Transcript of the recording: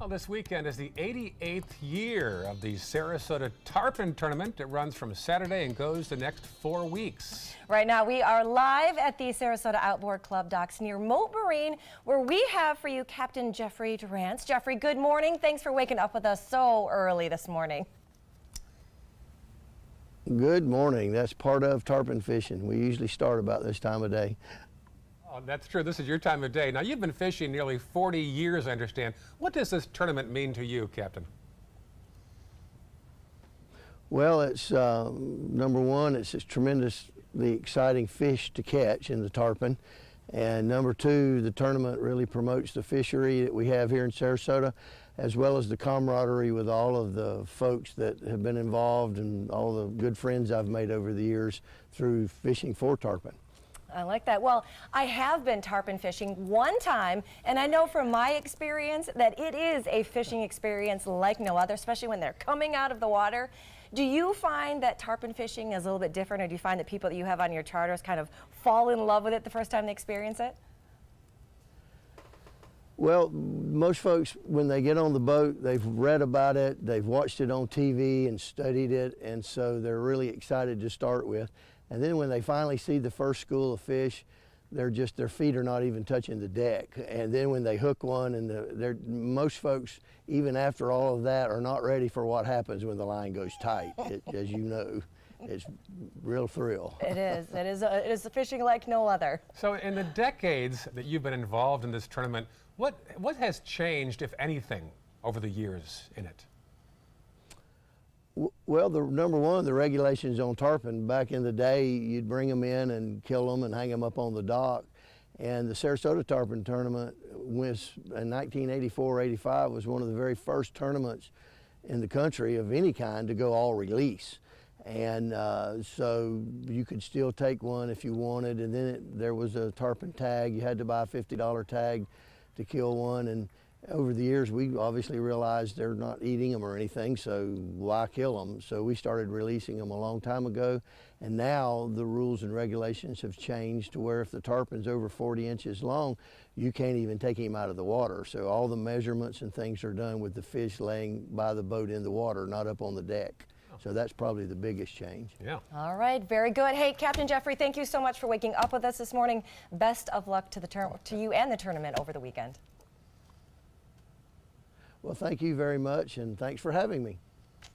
Well, this weekend is the 88th year of the Sarasota Tarpon Tournament. It runs from Saturday and goes the next 4 weeks. Right now, we are live at the Sarasota Outboard Club docks near Moat Marine, where we have for you Captain Jeffrey Durant. Jeffrey, good morning. Thanks for waking up with us so early this morning. Good morning. That's part of tarpon fishing. We usually start about this time of day. Oh, that's true. This is your time of day. Now, you've been fishing nearly 40 years, I understand. What does this tournament mean to you, Captain? Well, it's number one, it's tremendously exciting fish to catch in the tarpon. And number two, the tournament really promotes the fishery that we have here in Sarasota, as well as the camaraderie with all of the folks that have been involved and all the good friends I've made over the years through fishing for tarpon. I like that. Well, I have been tarpon fishing one time, and I know from my experience that it is a fishing experience like no other, especially when they're coming out of the water. Do you find that tarpon fishing is a little bit different, or do you find that people that you have on your charters kind of fall in love with it the first time they experience it? Well, most folks, when they get on the boat, they've read about it, they've watched it on TV and studied it, and so they're really excited to start with. And then when they finally see the first school of fish, their feet are not even touching the deck. And then when they hook one, and most folks, even after all of that, are not ready for what happens when the line goes tight. As you know, it's real thrill. It is. It is a fishing like no other. So in the decades that you've been involved in this tournament, what has changed, if anything, over the years in it? Well, number one, the regulations on tarpon. Back in the day, you'd bring them in and kill them and hang them up on the dock. And the Sarasota Tarpon Tournament was in 1984-85 was one of the very first tournaments in the country of any kind to go all release. And so you could still take one if you wanted. And then there was a tarpon tag. You had to buy a $50 tag to kill one. And over the years, we obviously realized they're not eating them or anything, so why kill them? So we started releasing them a long time ago, and now the rules and regulations have changed to where if the tarpon's over 40 inches long, you can't even take him out of the water. So all the measurements and things are done with the fish laying by the boat in the water, not up on the deck. So that's probably the biggest change. Yeah. All right, very good. Hey, Captain Jeffrey, thank you so much for waking up with us this morning. Best of luck to you and the tournament over the weekend. Well, thank you very much, and thanks for having me.